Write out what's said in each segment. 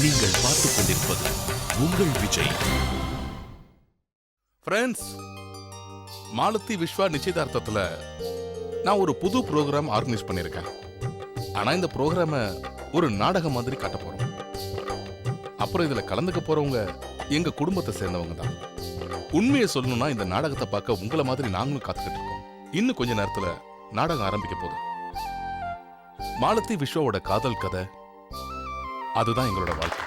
நீங்கள் பார்த்துக் கொண்டிருப்பது உங்கள் விஜய். ஃப்ரெண்ட்ஸ், மாலதி விஸ்வா நிச்சயதார்த்தத்துல நான் ஒரு புது ப்ரோக்ராம் ஆர்கனைஸ் பண்ணிருக்கேன். ஆனா இந்த ப்ரோக்ராம ஒரு நாடகம் மாதிரி காட்ட போறோம். அப்புறம் இதுல கலந்துக்க போறவங்க எங்க குடும்பத்தை சேர்ந்தவங்க தான். உண்மையை சொல்லணும்னா இந்த நாடகத்தை பார்க்க உங்களை மாதிரி நாங்களும் காத்துக்கிட்டு இருக்கோம். இன்னும் கொஞ்ச நேரத்துல நாடகம் ஆரம்பிக்க போகுது. மாலதி விஸ்வாவோட காதல் கதை, அதுதான் எங்களோட வாழ்க்கை.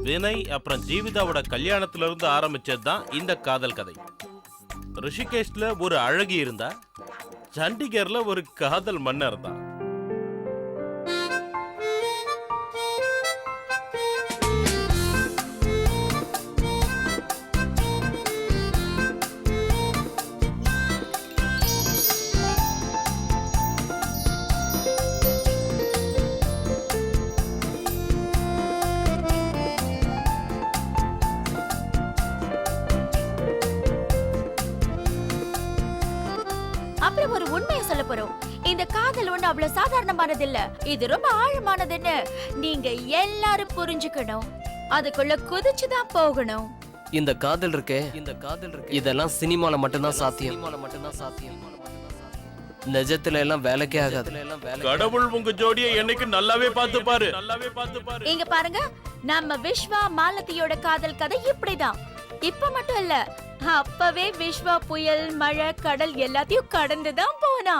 வினய் அப்புறம் ஜீவிதாவோட கல்யாணத்துல இருந்து ஆரம்பிச்சது தான் இந்த காதல் கதை. ரிஷிகேஷ்ல ஒரு அழகி இருந்தா, சண்டிகர்ல ஒரு காதல் மன்னர் தான். அப்புறம் ஒரு உண்மையை சொல்ல போறோம். இந்த காதல் ஒண்ணு அவ்வளவு சாதாரணமானது இல்ல. இது ரொம்ப ஆழமானதுன்னு நீங்க எல்லாரும் புரிஞ்சுக்கணும். அதுக்குள்ள குதிச்சுதான் போகணும். இந்த காதல் இருக்கே, இதெல்லாம் சினிமால மட்டும்தான் சாத்தியம். நிஜத்துல எல்லாம் வேலைக்கே ஆகாது. கடவுள் உங்க ஜோடியை என்னைக்கு நல்லாவே பார்த்து பாரு. இங்க பாருங்க, நம்ம விஸ்வா மாலதியோட காதல் கதை இப்படிதான். இப்ப மட்டும் இல்ல, அப்பவே விஸ்வா புயல், மழை, கடல் எல்லாத்தையும் கடந்துதான் போனா.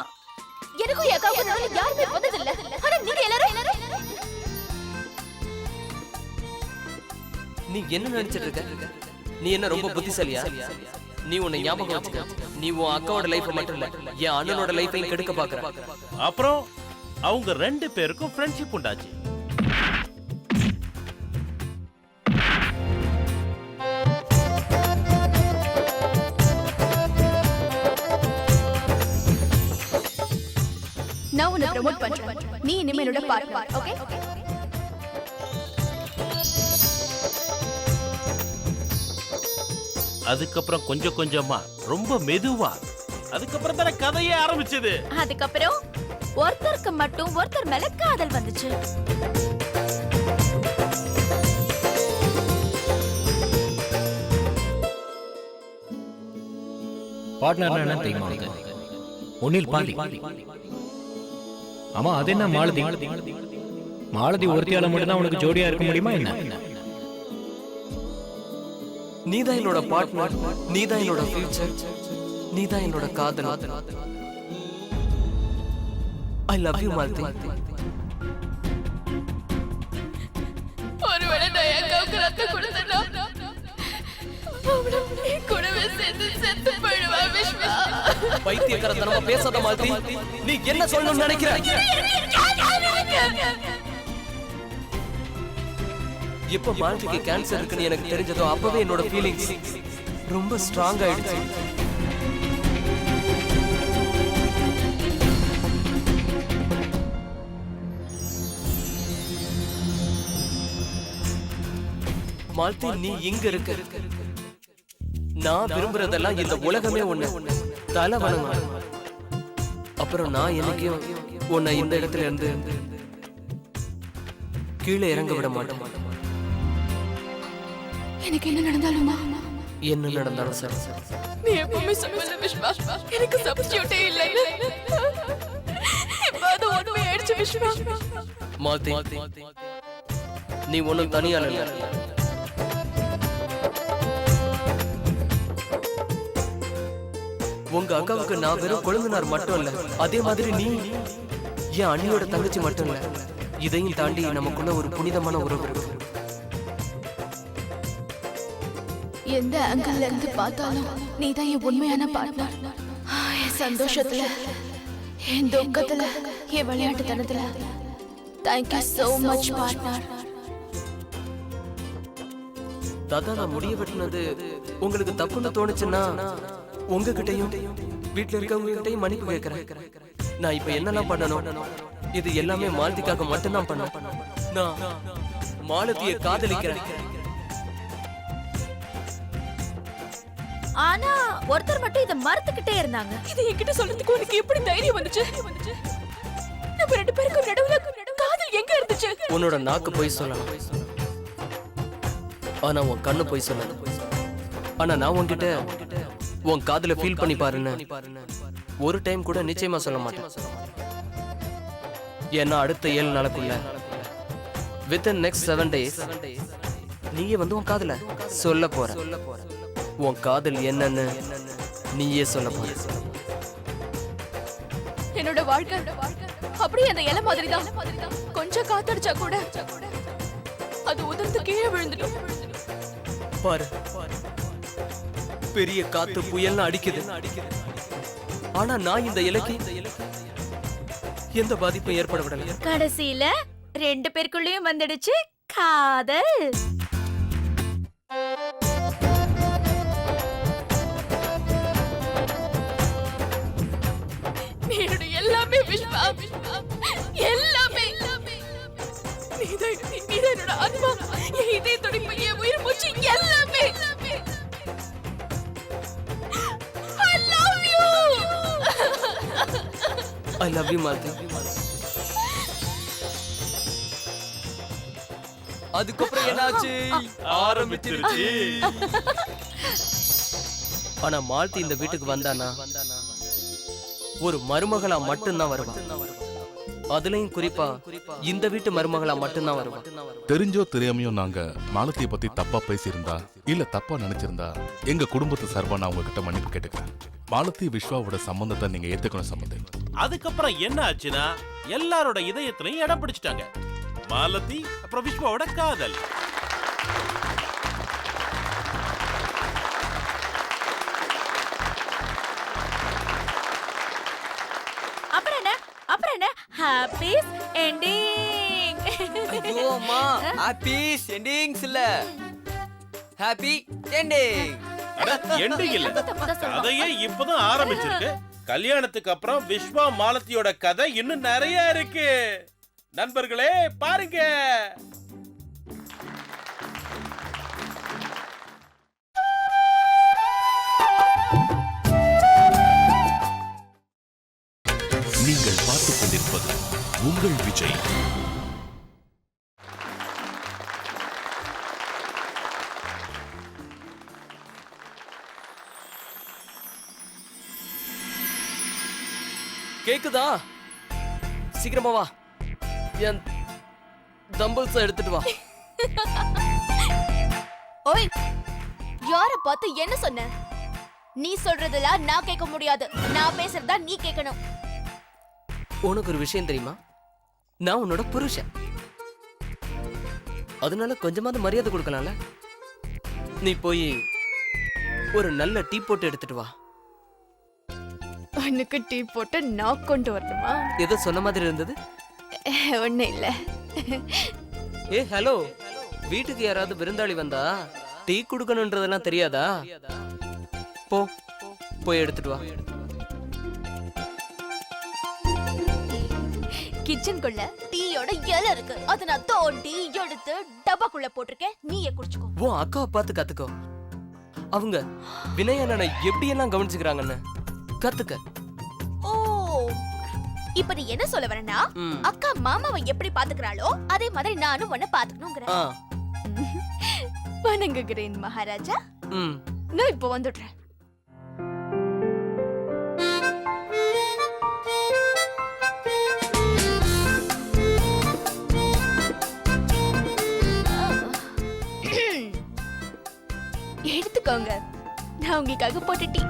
எனக்கும் யாருமே வந்ததில்ல. ஆனா நீங்க எல்லாரும் நீ என்ன நினைச்சிட்டு இருக்க? நீ என்ன ரொம்ப புத்திசாலியா? நீ உன்னை ஞாபகம் வச்சுக்க, நீ உன் அக்காவோட லைஃப் மட்டும் இல்ல, என் அண்ணனோட லைஃபையும் கெடுக்க பாக்குற. அப்புறம் அவங்க ரெண்டு பேருக்கும் ஃப்ரெண்ட்ஷிப் உண்டாச்சு. நான் உன்னை ப்ரோமோட் பண்றேன். நீ இனிமே என்னோட பார்ட்னர், ஓகே? அதுக்கப்புறம் கொஞ்சம் கொஞ்சமா, ரொம்ப மெதுவா, அதுக்கப்புறம் தானே கதையே ஆரம்பிச்சது. அதுக்கப்புறம் ஒருத்தருக்கு மட்டும் ஒருத்தர் மேல காதல் வந்துச்சு. பார்ட்னர் என்ன தெரியுமா? ஒன்னில் பாதி. ஆமா, அது என்ன மாலதி? மாலதி ஒருத்தியால மட்டும்தான் உனக்கு ஜோடியா இருக்க முடியுமா என்ன? நீதான் என்னோட பார்ட்னர், நீதான் என்னோட ஃபியூச்சர், நீதான் என்னோட காதல். ஐ லவ் யூ மாலதி. ஒருவேளை நான் அக்காவுக்கு ரத்தம் கொடுத்தேன்னா கூடவே சேர்ந்து செத்து போயிடுவா விஸ்வா. பைத்தியக்காரத்தனமா பேசாத மாலதி. நீ என்ன சொல்லணும்னு நினைக்கிற? எப்ப மாலதிக்கு கேன்சர் இருக்குன்னு எனக்கு தெரிஞ்சதோ அப்பவே என்னோட ஃபீலிங்ஸ் ரொம்ப ஸ்ட்ராங் ஆயிடுச்சு. மாலதி, நீ இங்க இருக்க. நான் விரும்புறதெல்லாம் இந்த உலகமே ஒண்ணு தலை வணங்கும். அப்புறம் நான் என்னைக்கும் உன்னை இந்த இடத்துல இருந்து கீழே இறங்க விட மாட்டேன். எனக்கு என்ன நடந்தாலுமா? என்ன நடந்தாலும் சரி. நீ எப்பவுமே சொல்லுவ விஸ்வா, எனக்கு சப்ஸ்டிட்யூட்டே இல்லை. இப்ப அது உண்மை ஆயிடுச்சு விஸ்வா. மாலதி, நீ ஒண்ணும் தனியால இல்ல. உங்க அக்காவுக்கு நான் வெறும் கொழுந்தனார் மட்டும் இல்ல, அதே மாதிரி நீ என் அண்ணியோட தங்கச்சி மட்டும் இல்ல. இதையும் தாண்டி நமக்குள்ள ஒரு புனிதமான உறவு இருக்கு. எந்த ஆங்கிள் இருந்து பார்த்தாலும் நீதான் என் உண்மையான பார்ட்னர். என் சந்தோஷத்துல, என் துக்கத்துல, என் விளையாட்டுத்தனத்துல. Thank you so much partner. தாத்தா, நான் முடிய வெட்டினது உங்களுக்கு தப்புன்னு தோணுச்சுன்னா உங்ககிட்டயும் வீட்டுல இருக்கவங்க கிட்டையும் மன்னிப்பு கேட்கிறேன். நான் இப்ப என்னெல்லாம் பண்ணணும், இது எல்லாமே மாலதிக்காக மட்டும்தான் பண்ணணும். நான் மாலதியை காதலிக்கிறேன். ஆனா ஒருத்தர் மட்டும் இத மறுத்துக்கிட்டே இருந்தாங்க. இது என்கிட்ட சொல்றதுக்கு உனக்கு எப்படி தைரியம் வந்துச்சு? நம்ம ரெண்டு பேருக்கு நடுவுல காதல் எங்க இருந்துச்சு? உன்னோட நாக்கு போய் சொல்லலாம், ஆனா உன் கண்ணு போய் சொல்லணும். ஆனா நான் உன்கிட்ட உன் காதுல ஃபீல் பண்ணி பாருன்னு ஒரு டைம் கூட நிச்சயமா சொல்ல மாட்டேன். ஏன்னா அடுத்த 7 நாளுக்குள்ள within next 7 days நீயே வந்து உன் காதுல சொல்ல போற. உன் காதல் என்னன்னு நீயே சொல்ல போற. என்னோட வாழ்க்கை அப்படியே அந்த இலை மாதிரி தான். கொஞ்சம் காத்தடிச்சா கூட அது உதிர்ந்து கீழே விழுந்துடும். பாரு, பெரிய காத்து புயல்னு அடிக்குது, ஆனா நான் இந்த இலைக்கு எந்த பாதிப்பும் ஏற்பட விடல. கடைசியில 2 பேருக்குள்ளேயும் வந்துடுச்சு காதல். நீ என்னோட எல்லாமே விஷ்வா, எல்லாமே. நீதான் என்னோட ஆத்மா, என் இதய துடிப்பு, என் உயிர் மூச்சு, எல்லாமே. I love you. I love you Malathi. அதுக்கப்புறம் என்னாச்சு? ஆரம்பிச்சிருச்சு. ஆனா மாலதி இந்த வீட்டுக்கு வந்தானா ஒரு மருமகளா மட்டும்தான் வருவான். அதுலயும் குறிப்பா இந்த வீட்டு மருமகளா மட்டும்தான் வருவான். தெரிஞ்சோ தெரியாமையோ நாங்க மாலத்திய பத்தி தப்பா பேசியிருந்தா இல்ல தப்பா நினைச்சிருந்தா எங்க குடும்பத்து சார்பா நான் உங்ககிட்ட மன்னிப்பு கேட்டுக்கிறேன். மாலத்தி விஸ்வாவோட சம்பந்தத்தை நீங்க ஏத்துக்கணும் சம்பந்தி. அதுக்கப்புறம் என்ன ஆச்சுன்னா எல்லாரோட இதயத்திலையும் இடம் பிடிச்சிட்டாங்க. மாலதி அப்புறம் விஸ்வாவோட காதல். அப்புறம் என்ன ஹாப்பி எண்டிங். ஐயோ அம்மா, ஹாப்பி எண்டிங்ஸ் இல்ல, ஹாப்பி எண்டிங். எண்டிங் இல்ல, கதையே இப்பதான் ஆரம்பிச்சிருக்கு. கல்யாணத்துக்கு அப்புறம் விஸ்வா மாலத்தியோட கதை இன்னும் நிறைய இருக்கு. நண்பர்களே பாருங்க. நீங்கள் பார்த்துக் கொண்டிருப்பது உங்கள் விஜய். கேக்குதா? சீக்கிரமா வா, என் தம்பிள்ஸ் எடுத்துட்டு வா. ஓய், யார பார்த்து என்ன சொன்ன? நீ சொல்றதெல்லாம் நான் கேட்க முடியாது, நான் பேசுறதா நீ கேட்கணும். உனக்கு ஒரு விஷயம் தெரியுமா? நான் உன்னோட புருஷன், அதனால கொஞ்சமாவது மரியாதை கொடுக்கலாம்ல. நீ போய் ஒரு நல்ல டீ போட்டு எடுத்துட்டு வா. உனக்கு டீ போட்டு நான் கொண்டு வரணுமா? ஏதோ சொன்ன மாதிரி இருந்தது. ஒண்ணு இல்ல. ஏ ஹலோ, வீட்டுக்கு யாராவது விருந்தாளி வந்தா டீ குடுக்கணும்ன்றதெல்லாம் தெரியாதா? போ, போய் எடுத்துட்டு வா. கிச்சனுக்குள்ள டீயோட இலை இருக்கு, அத நான் தோண்டி எடுத்து டப்பாக்குள்ள போட்டிருக்கேன். நீயே குடிச்சுக்கோ. உன் அக்காவை பார்த்து கத்துக்கோ. அவங்க வினய் அண்ணனை எப்படி எல்லாம் கவனிச்சுக்கிறாங்கன்னு கத்துக்க. ஓ, இப்ப நீ என்ன சொல்ல வரேன்னா, அக்கா மாமாவை எப்படி பாத்துக்கிறாளோ அதே மாதிரி நானும் உன்னை பாத்துக்கணும்ங்கற. வணங்குகிறேன் மகாராஜா. நான் இப்போ வந்துடுறேன். எடுத்துக்கோங்க, நான் உங்களுக்காக போட்ட டீ.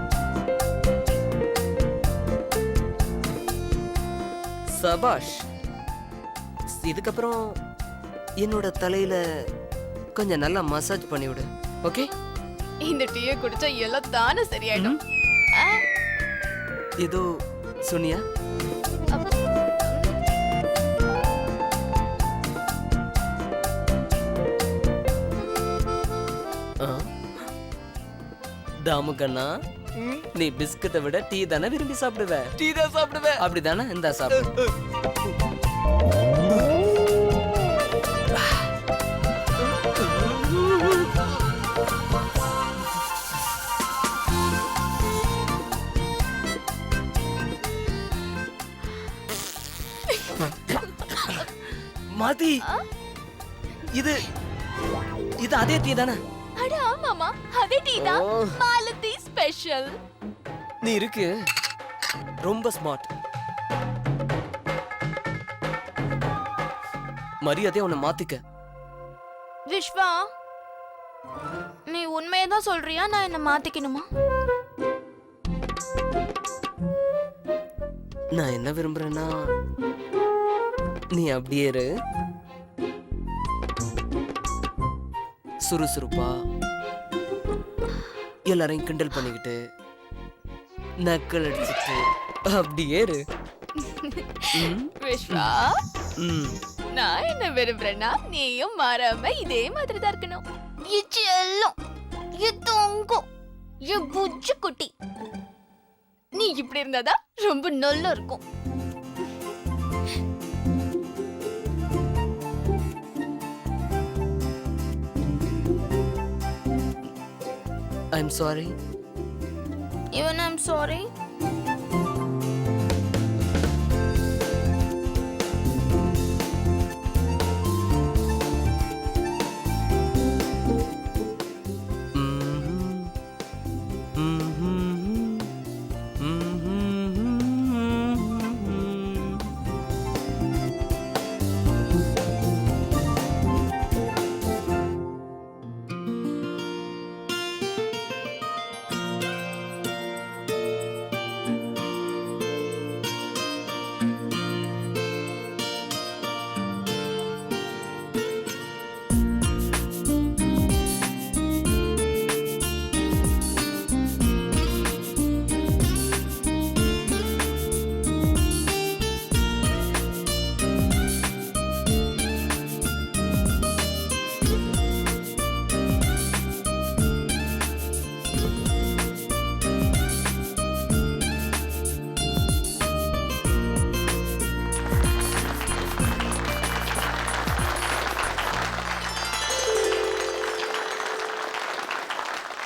சபாஷ். இதுக்கப்புறம் என்னோட தலையில கொஞ்சம் நல்லா மசாஜ் பண்ணி விடு. ஓகே? இந்த டீயை குடிச்சா எல்லாம் தானே சரியாயிடும். ஏதோ சொன்னியா? தாமுகண்ணா, நீ பிஸ்கட்டை விட டீ தானே விரும்பி சாப்பிடுவ? டீ தான் சாப்பிடுவேன். அப்படிதானே? இந்த சாப்பிடு. மாதி இது இது அதே டீ தானே? அட ஆமாமா, அதே டீ தான். ஓ. மாலதி ஸ்பெஷல். நீ இருக்கு ரொம்ப ஸ்மார்ட். மரியாதையா உன்னை மாத்திக்க. விஸ்வா, நீ உண்மையை தான் சொல்றியா? நான் என்ன மாத்திக்கணுமா? நான் என்ன விரும்புறேன்னா நீ அப்படியே இரு. சுறுசுறுப்பா எல்லாரையும் கிண்டல் பண்ணிக்கிட்டு நக்கல் அடிச்சுட்டு அப்படியே இரு. விஸ்வா, ம். நான் என்ன விரும்புறேன்னா நீயும் மாறாம இதே மாதிரி தான் இருக்கணும். எல்லாம் எத்தோங்கும் என் புஜ்ஜு குட்டி, நீ இப்படி இருந்தாதான் ரொம்ப நல்லா இருக்கும். I'm sorry. Even I'm sorry.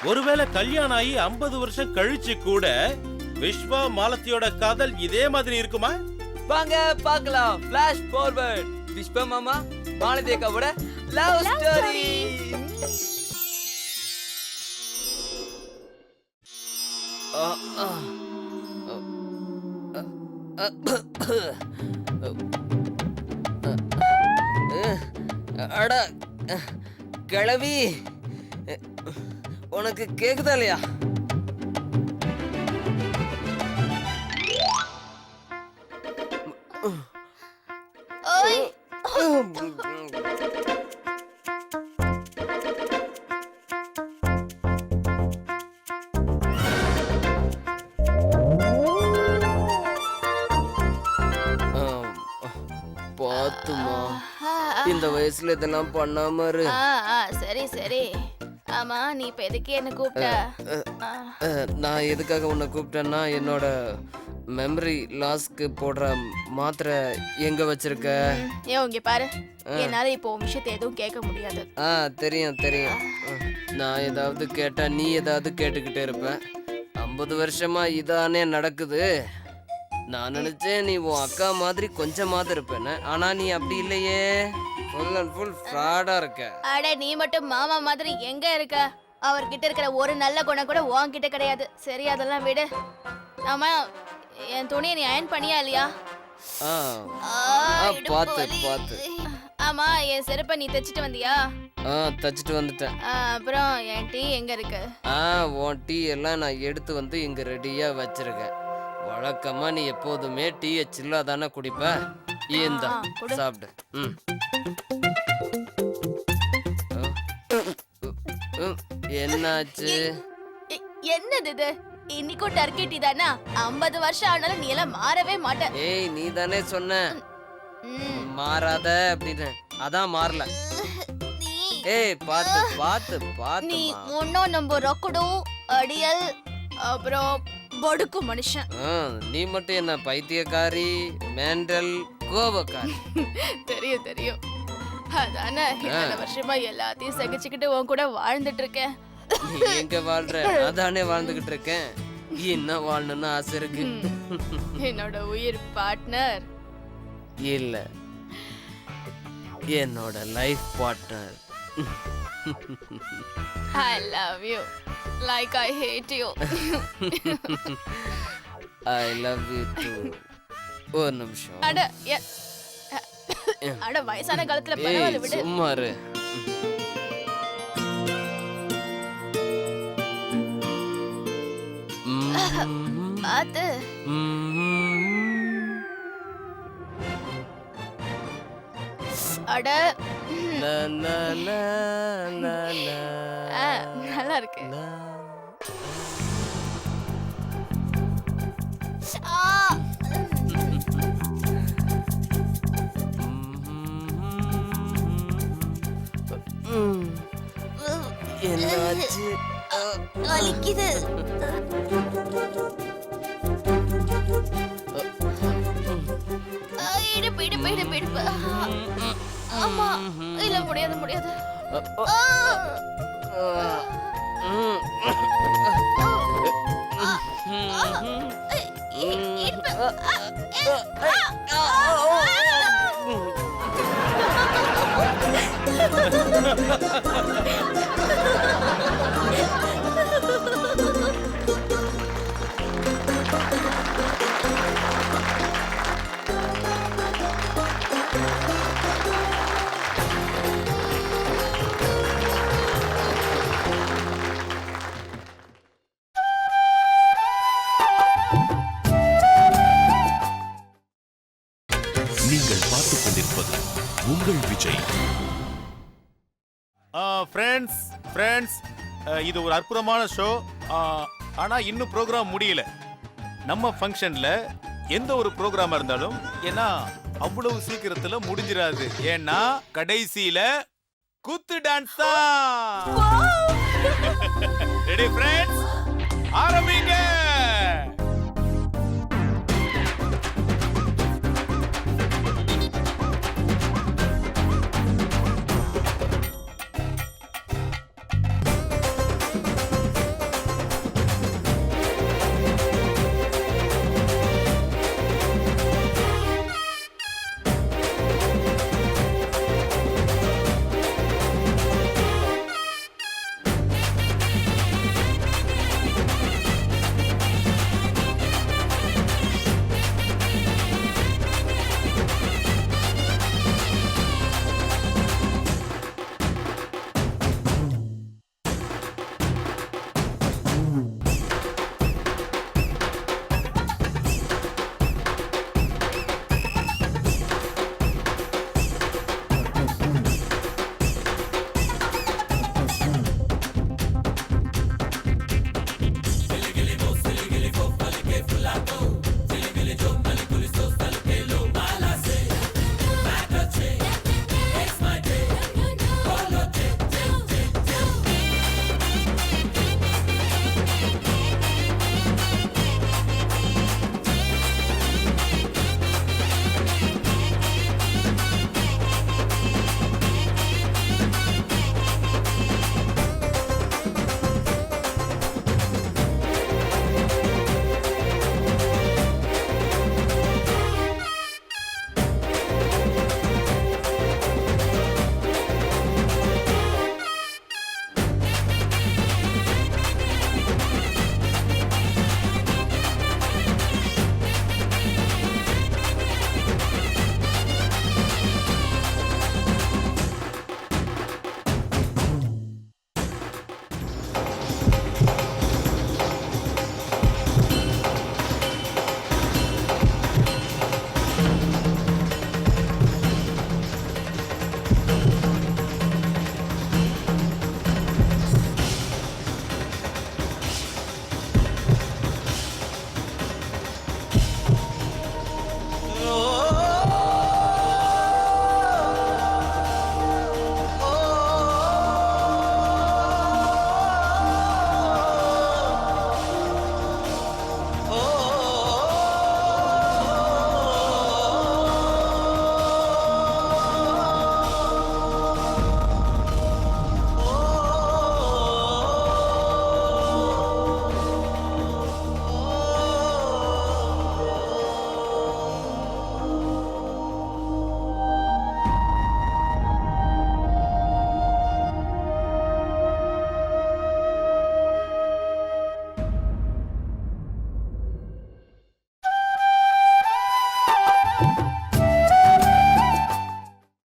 ஒருவேளை கல்யாணம் ஆகி 50 வருஷம் கழிச்சு கூட விஸ்வா மாலத்தியோட காதல் இதே மாதிரி இருக்குமா? வாங்க பார்க்கலாம். Flash forward. விஸ்வா மாமா மாலதி அக்காவோட லவ் ஸ்டோரி. அட கிழவி, உனக்கு கேக்குதா இல்லையா? ஓய், பாத்துமா, இந்த வயசுல இதெல்லாம் பண்ணாம இரு. சரி சரி. ஆமா, நீ இப்ப எதுக்கு என்ன கூப்பிட்ட? நான் எதுக்காக உன்னை கூப்பிட்டேன்னா, என்னோட மெமரி லாஸ்க்கு போடுற மாத்திரை எங்க வச்சிருக்க? ஏன் இங்க பாரு, என்னால இப்போ உன் விஷயத்தை எதுவும் கேட்க முடியாது. தெரியும் தெரியும். நான் ஏதாவது கேட்டா நீ ஏதாவது கேட்டுக்கிட்டே இருப்ப. 50 வருஷமா இதானே நடக்குது. நான் நினைச்சேன் நீ உன் அக்கா மாதிரி கொஞ்சமாவது இருப்பேன்னு. ஆனா நீ அப்படி இல்லையே, ஃபுல் அண்ட் ஃபுல் ஃப்ராடா இருக்க. அட, நீ மட்டும் மாமா மாதிரி எங்க இருக்க? அவர்கிட்ட இருக்கிற ஒரு நல்ல குணம் கூட உன்கிட்ட கிடையாது. சரி, அதெல்லாம் விடு. ஆமா, என் துணியை நீ அயன் பண்ணியா இல்லையா? பாத்து பாத்து. ஆமா, என் செருப்பை நீ தைச்சிட்டு வந்தியா? தச்சிட்டு வந்துட்டேன். அப்புறம் என் டீ எங்க இருக்கு? உன் டீ எல்லாம் நான் எடுத்து வந்து இங்க ரெடியா வச்சிருக்கேன். வழக்கமா நீ எப்போதுமே டீயை சில்லா தானே குடிப்ப. ஏந்தா சாப்பிடு. என்னாச்சு? என்னது இது? இன்னைக்கும் டர்க்கி டீ தானா? 50 வருஷம் ஆனாலும் நீ எல்லாம் மாறவே மாட்ட. ஏய், நீ தானே சொன்ன மாறாத அப்படின்னு. அதான் மாறல. ஏய், பாத்து பாத்து பாத்து. நீ ஒன்னும் நம்ம ரொக்கடு அடியல் அப்புறம் படுக்கு மனுஷன். நீ மட்டும் என்ன பைத்தியக்காரி, மேண்டல், கோபக்காரி? தெரியும் தெரியும். அதானே இத்தனை வருஷமா எல்லாத்தையும் சகிச்சுக்கிட்டு உன் கூட வாழ்ந்துட்டு இருக்கேன். நீ எங்க வாழ்ற? அதானே வாழ்ந்துகிட்டு இருக்கேன். என்ன வாழணும்னு ஆசை இருக்கு. என்னோட உயிர் பார்ட்னர் இல்ல, என்னோட life partner. I love you like I hate you. I love you too. ஒரு நிமிஷம். அட அட வயசான காலத்துல பரவாயில்ல விடு. சும்மா இரு. பாத்து அட நல்லா இருக்கு. என்னாச்சு? வலிக்குது. இடுப்பு இடுப்பு இடுப்பு இடுப்பு. ஆமா இல்ல முடியாது முடியாது. நீங்கள் பார்த்துக் கொண்டிருப்பது உங்கள் விஜய். ஃப்ரெண்ட்ஸ் இது ஒரு அற்புதமான ஷோ. ஆனா இன்னும் ப்ரோக்ராம் முடியல. நம்ம ஃபங்க்ஷன்ல எந்த ஒரு ப்ரோக்ராமா இருந்தாலும் ஏன்னா அவ்வளவு சீக்கிரத்துல முடிஞ்சிராது. ஏன்னா கடைசியில குத்து டான்ஸ் தான். Ready friends?